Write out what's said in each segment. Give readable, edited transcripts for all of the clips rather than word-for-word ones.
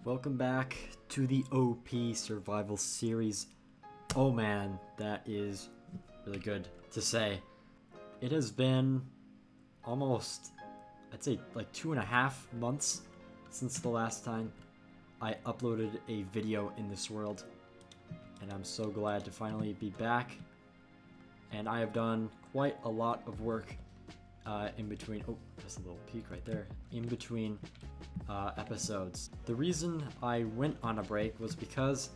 Welcome back to the OP Survival Series. Oh man, that is really good to say. It has been almost, I'd say like 2.5 months since the last time I uploaded a video in this world. And I'm so glad to finally be back. And I have done quite a lot of work in between. Oh, there's a little peek right there. In between episodes. The reason I went on a break was because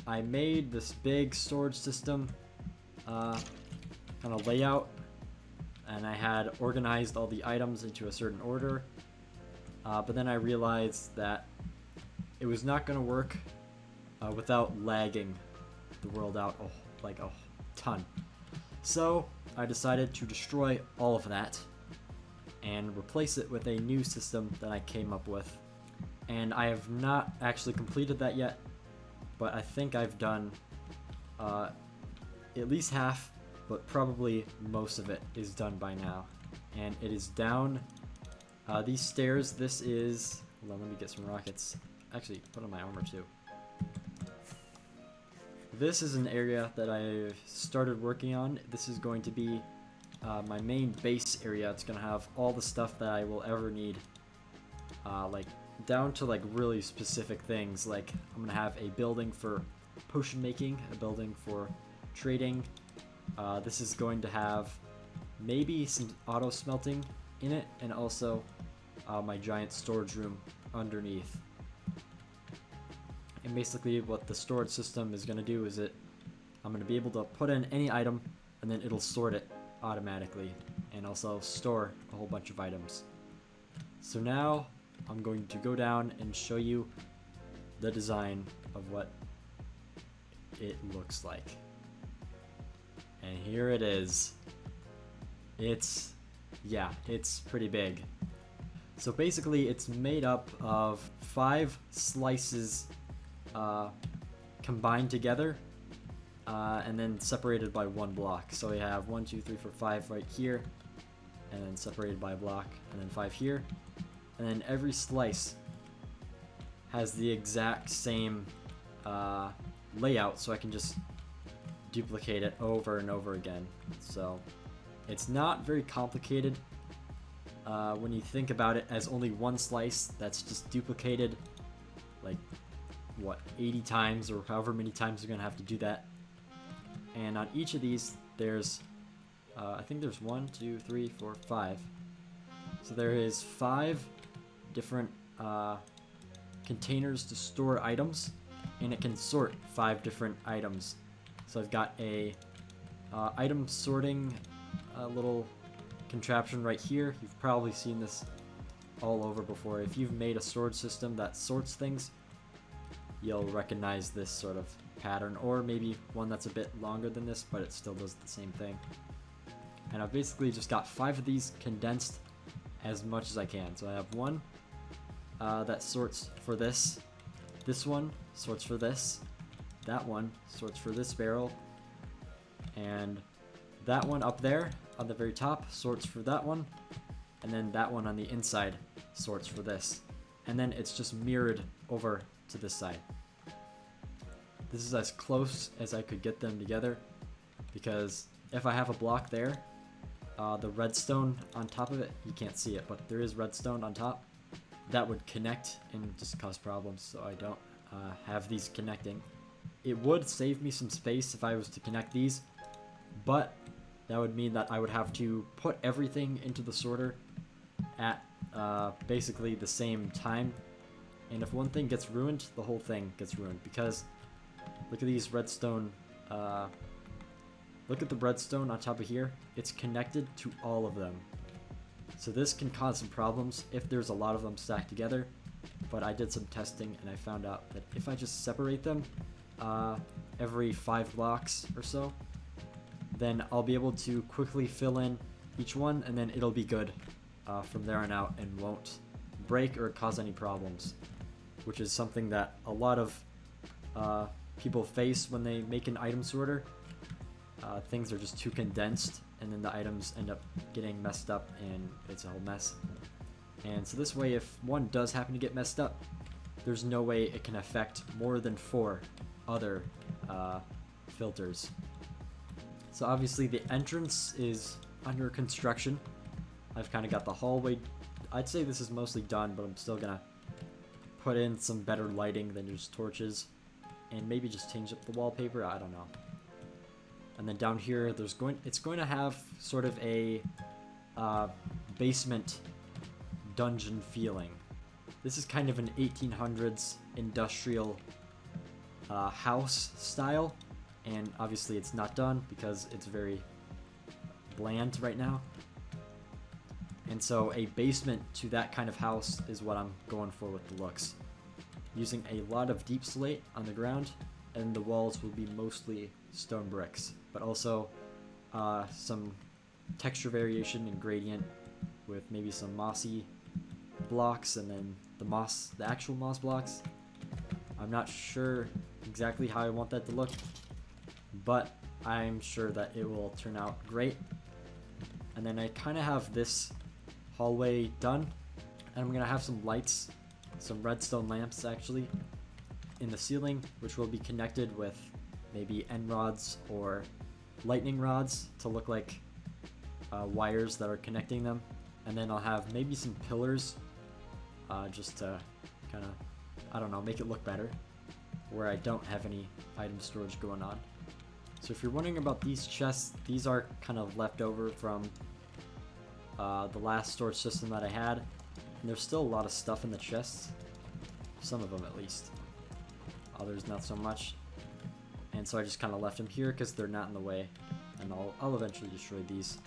I made this big storage system kind of layout, and I had organized all the items into a certain order, but then I realized that it was not going to work without lagging the world out like a ton. So I decided to destroy all of that and replace it with a new system that I came up with. And I have not actually completed that yet, but I think I've done at least half, but probably most of it is done by now. And it is down these stairs. This is, hold on, let me get some rockets. Actually, put on my armor too. This is an area that I started working on. This is going to be my main base area. It's gonna have all the stuff that I will ever need, like down to like really specific things. Like I'm gonna have a building for potion making, a building for trading. This is going to have maybe some auto smelting in it, and also my giant storage room underneath. And basically what the storage system is gonna do is I'm gonna be able to put in any item, and then it'll sort it automatically, and also store a whole bunch of items. So now I'm going to go down and show you the design of what it looks like. And here it is. It's pretty big. So basically it's made up of 5 slices combined together, and then separated by 1 block. So we have 1, 2, 3, 4, 5 right here, and then separated by a block, and then 5 here. And then every slice has the exact same layout, so I can just duplicate it over and over again. So it's not very complicated when you think about it as only 1 slice that's just duplicated like, what, 80 times, or however many times you're gonna have to do that. And on each of these, there's, I think there's 1, 2, 3, 4, 5. So there is 5 different containers to store items, and it can sort 5 different items. So I've got a item sorting little contraption right here. You've probably seen this all over before. If you've made a storage system that sorts things, you'll recognize this sort of pattern, or maybe one that's a bit longer than this, but it still does the same thing. And I've basically just got 5 of these condensed as much as I can. So I have one that sorts for this one sorts for this, that one sorts for this barrel, and that one up there on the very top sorts for that one, and then that one on the inside sorts for this. And then it's just mirrored over to this side. This is as close as I could get them together, because if I have a block there, the redstone on top of it, you can't see it, but there is redstone on top, that would connect and just cause problems, so I don't have these connecting. It would save me some space if I was to connect these, but that would mean that I would have to put everything into the sorter at basically the same time. And if one thing gets ruined, the whole thing gets ruined, because look at these redstone, look at the redstone on top of here. It's connected to all of them. So this can cause some problems if there's a lot of them stacked together, but I did some testing and I found out that if I just separate them every 5 blocks or so, then I'll be able to quickly fill in each one, and then it'll be good from there on out and won't break or cause any problems, which is something that a lot of people face when they make an item sorter. Things are just too condensed, and then the items end up getting messed up, and it's a whole mess. And so this way, if one does happen to get messed up, there's no way it can affect more than 4 other filters. So obviously the entrance is under construction. I've kind of got the hallway. I'd say this is mostly done, but I'm still gonna put in some better lighting than just torches, and maybe just change up the wallpaper. I don't know. And then down here, it's going to have sort of a basement dungeon feeling. This is kind of an 1800s industrial house style, and obviously it's not done because it's very bland right now. And so a basement to that kind of house is what I'm going for with the looks. Using a lot of deep slate on the ground, and the walls will be mostly stone bricks, but also some texture variation and gradient with maybe some mossy blocks, and then the actual moss blocks. I'm not sure exactly how I want that to look, but I'm sure that it will turn out great. And then I kind of have this hallway done, and I'm gonna have some lights, some redstone lamps actually, in the ceiling, which will be connected with maybe end rods or lightning rods to look like wires that are connecting them. And then I'll have maybe some pillars just to kind of, I don't know, make it look better, where I don't have any item storage going on. So if you're wondering about these chests, these are kind of left over from the last storage system that I had, and there's still a lot of stuff in the chests, some of them at least, others not so much, and so I just kind of left them here because they're not in the way, and I'll eventually destroy these.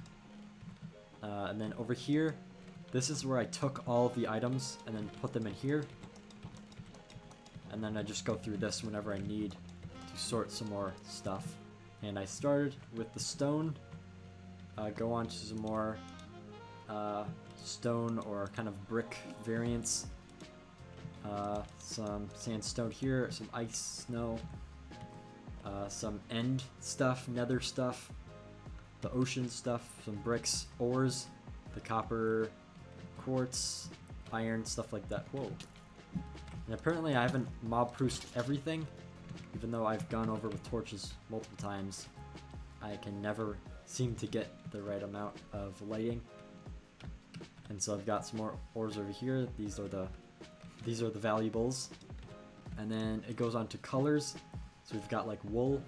And then over here, this is where I took all of the items and then put them in here, and then I just go through this whenever I need to sort some more stuff. And I started with the stone, go on to some more stone or kind of brick variants, some sandstone here, some ice snow, some end stuff, nether stuff, the ocean stuff, some bricks, ores, the copper, quartz, iron, stuff like that. Whoa. And apparently I haven't mob-proofed everything, even though I've gone over with torches multiple times. I can never seem to get the right amount of lighting. And so I've got some more ores over here. These are the valuables. And then it goes on to colors. So we've got like wool,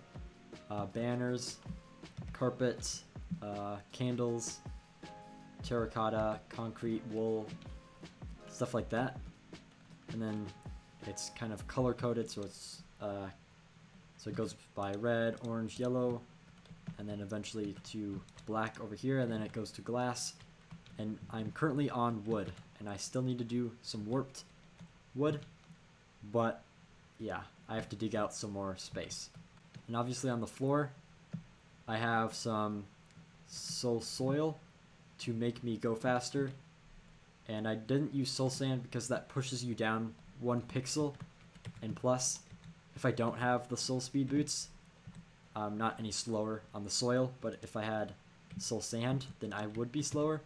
banners, carpet, candles, terracotta, concrete, wool, stuff like that. And then it's kind of color coded, so it's so it goes by red, orange, yellow, and then eventually to black over here, and then it goes to glass. And I'm currently on wood, and I still need to do some warped wood, but yeah, I have to dig out some more space. And obviously on the floor, I have some soul soil to make me go faster, and I didn't use soul sand because that pushes you down 1 pixel, and plus, if I don't have the soul speed boots, I'm not any slower on the soil, but if I had soul sand, then I would be slower.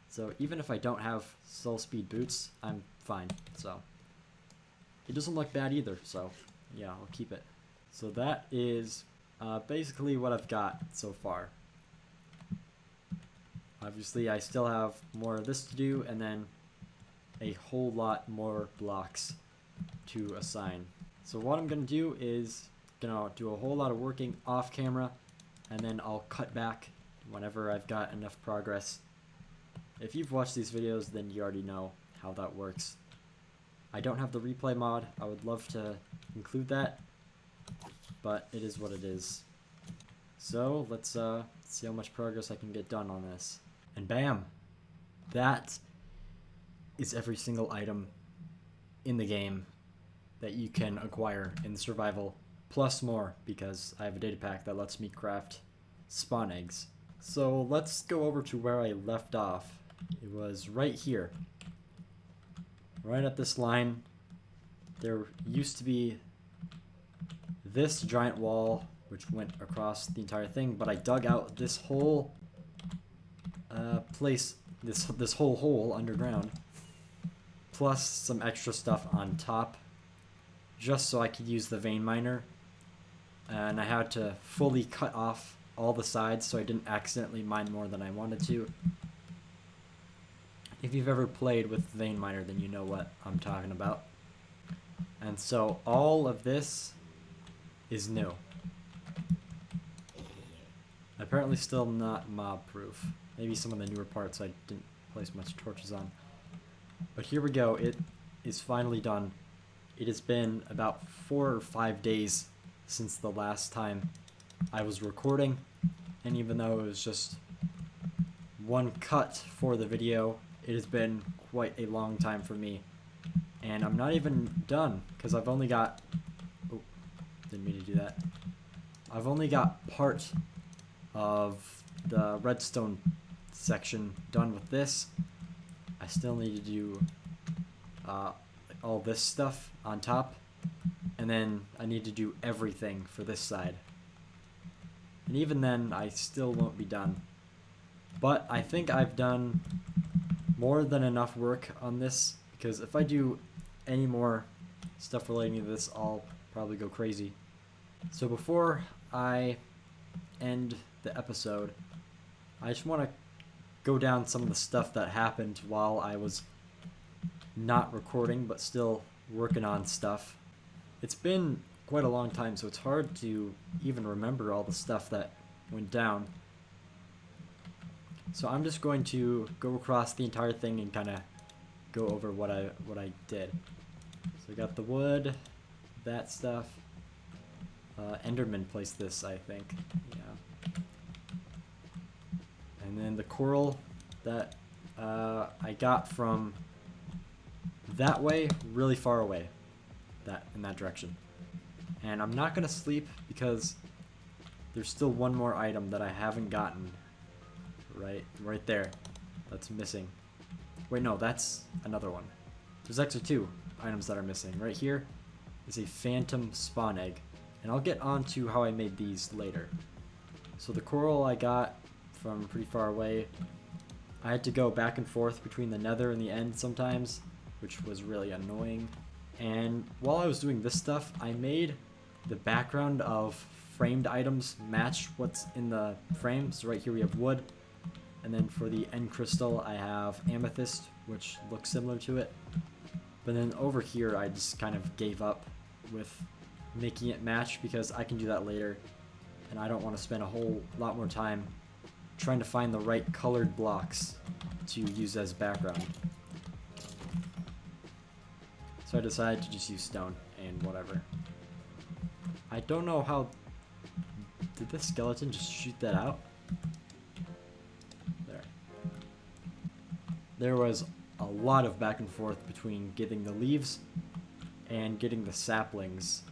So even if I don't have soul speed boots, I'm fine. So it doesn't look bad either, so yeah, I'll keep it. So that is basically what I've got so far. Obviously I still have more of this to do, and then a whole lot more blocks to assign. So what I'm gonna do is gonna do a whole lot of working off camera, and then I'll cut back whenever I've got enough progress. If you've watched these videos, then you already know how that works. I don't have the replay mod. I would love to include that, but it is what it is. So let's see how much progress I can get done on this. And bam! That is every single item in the game that you can acquire in survival, plus more, because I have a data pack that lets me craft spawn eggs. So let's go over to where I left off. It was right here. Right at this line, there used to be this giant wall which went across the entire thing, but I dug out this whole place, this whole hole underground, plus some extra stuff on top just so I could use the vein miner, and I had to fully cut off all the sides so I didn't accidentally mine more than I wanted to. If you've ever played with vein miner, then you know what I'm talking about. And so all of this is new. Apparently still not mob proof. Maybe some of the newer parts I didn't place much torches on. But here we go, it is finally done. It has been about 4 or 5 days since the last time I was recording, and even though it was just one cut for the video, it has been quite a long time for me. And I'm not even done, because I've only got... Oh, didn't mean to do that. I've only got part of the redstone section done with this. I still need to do all this stuff on top, and then I need to do everything for this side. And even then, I still won't be done. But I think I've done more than enough work on this, because if I do any more stuff relating to this, I'll probably go crazy. So before I end the episode, I just want to go down some of the stuff that happened while I was not recording but still working on stuff. It's been quite a long time, so it's hard to even remember all the stuff that went down. So I'm just going to go across the entire thing and kind of go over what I did. So I got the wood, that stuff. Enderman placed this, I think. Yeah. And then the coral that I got from that way, really far away, in that direction. And I'm not gonna sleep because there's still one more item that I haven't gotten. Right there. That's missing. Wait, no, that's another one. There's actually 2 items that are missing. Right here is a phantom spawn egg, and I'll get on to how I made these later. So the coral I got from pretty far away. I had to go back and forth between the nether and the end sometimes, which was really annoying. And while I was doing this stuff, I made the background of framed items match what's in the frame. So right here we have wood, and then for the end crystal I have amethyst, which looks similar to it. But then over here I just kind of gave up with making it match, because I can do that later, and I don't want to spend a whole lot more time trying to find the right colored blocks to use as background. So I decided to just use stone and whatever. I don't know how... Did this skeleton just shoot that out? There. There was a lot of back and forth between getting the leaves and getting the saplings,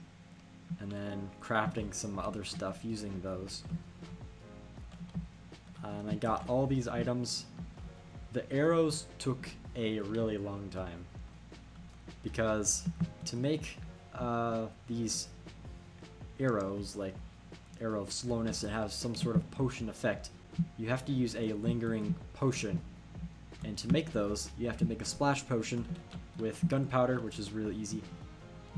and then crafting some other stuff using those. And I got all these items. The arrows took a really long time, because to make these arrows, like arrow of slowness, it has some sort of potion effect. You have to use a lingering potion, and to make those you have to make a splash potion with gunpowder, which is really easy,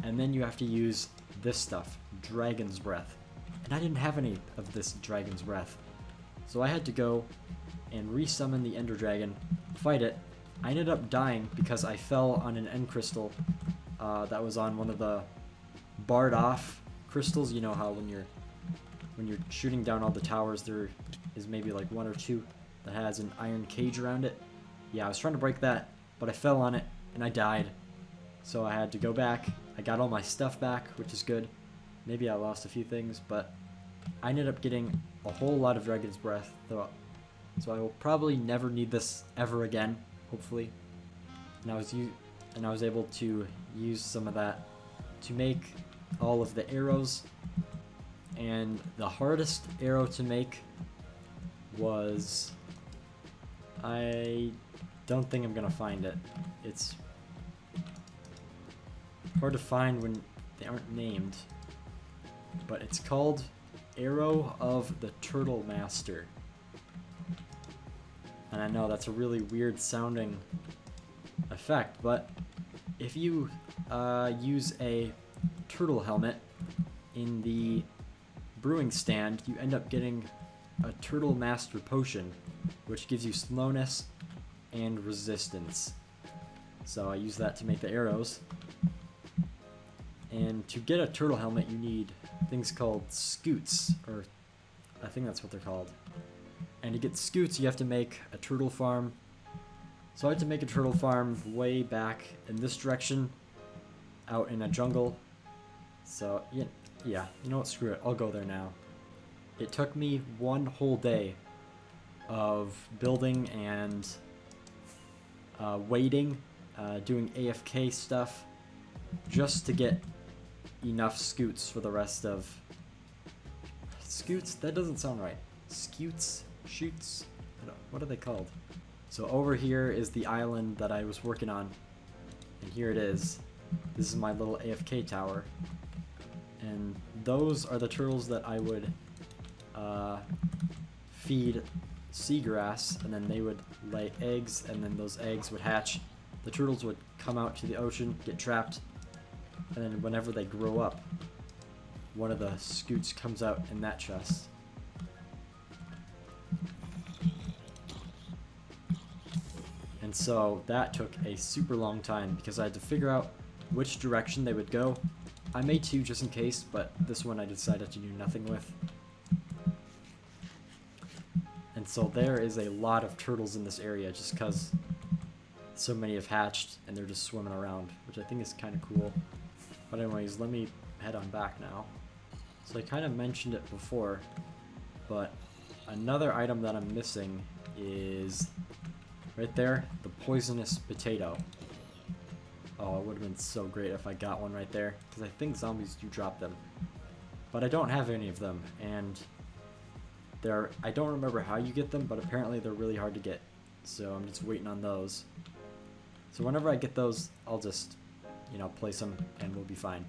and then you have to use this stuff, dragon's breath, and I didn't have any of this dragon's breath, so I had to go and resummon the ender dragon, fight it. I ended up dying because I fell on an end crystal that was on one of the barred off crystals. You know how when you're shooting down all the towers, there is maybe like 1 or 2 that has an iron cage around it. Yeah, I was trying to break that, but I fell on it and I died. So I had to go back. I got all my stuff back, which is good. Maybe I lost a few things, but I ended up getting a whole lot of dragon's breath. So I will probably never need this ever again, hopefully. And I was able to use some of that to make all of the arrows. And the hardest arrow to make was... I don't think I'm gonna find it. It's hard to find when they aren't named. But it's called Arrow of the Turtle Master. And I know that's a really weird sounding effect, but if you use a turtle helmet, in the brewing stand, you end up getting a Turtle Master Potion, which gives you slowness and resistance. So I use that to make the arrows. And to get a turtle helmet, you need things called scoots, or I think that's what they're called. And to get scoots, you have to make a turtle farm. So I had to make a turtle farm way back in this direction, out in a jungle. So yeah, you know what, screw it, I'll go there now. It took me one whole day of building and waiting, doing AFK stuff, just to get enough scoots for the rest of... Scoots? That doesn't sound right. Scoots? Shoots? What are they called? So over here is the island that I was working on, and here it is. This is my little AFK tower, and those are the turtles that I would feed seagrass, and then they would lay eggs, and then those eggs would hatch. The turtles would come out to the ocean, get trapped, and then whenever they grow up, one of the scoots comes out in that chest. And so that took a super long time because I had to figure out which direction they would go. I made two just in case, but this one I decided to do nothing with. And so there is a lot of turtles in this area just because so many have hatched and they're just swimming around, which I think is kind of cool. But anyways, let me head on back now. So I kind of mentioned it before, but another item that I'm missing is right there, the poisonous potato. Oh, it would have been so great if I got one right there, because I think zombies do drop them. But I don't have any of them, and I don't remember how you get them, but apparently they're really hard to get. So I'm just waiting on those. So whenever I get those, I'll just, place them and we'll be fine.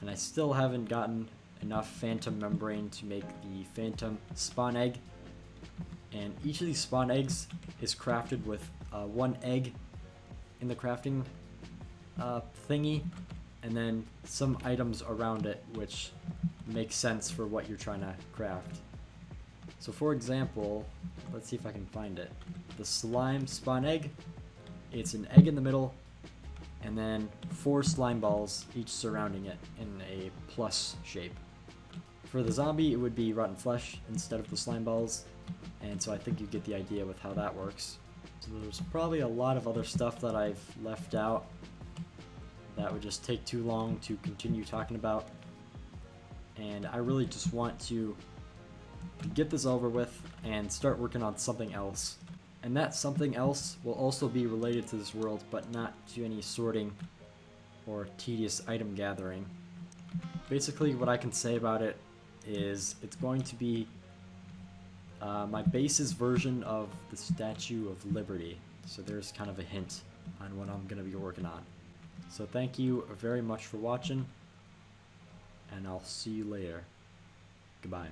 And I still haven't gotten enough phantom membrane to make the phantom spawn egg. And each of these spawn eggs is crafted with one egg in the crafting thingy, and then some items around it which make sense for what you're trying to craft. So for example, let's see if I can find it. The slime spawn egg, it's an egg in the middle, and then 4 slime balls, each surrounding it in a plus shape. For the zombie, it would be rotten flesh instead of the slime balls, and so I think you get the idea with how that works. So there's probably a lot of other stuff that I've left out that would just take too long to continue talking about, and I really just want to get this over with and start working on something else. And that something else will also be related to this world, but not to any sorting or tedious item gathering. Basically, what I can say about it is it's going to be my base's version of the Statue of Liberty. So there's kind of a hint on what I'm going to be working on. So thank you very much for watching, and I'll see you later. Goodbye.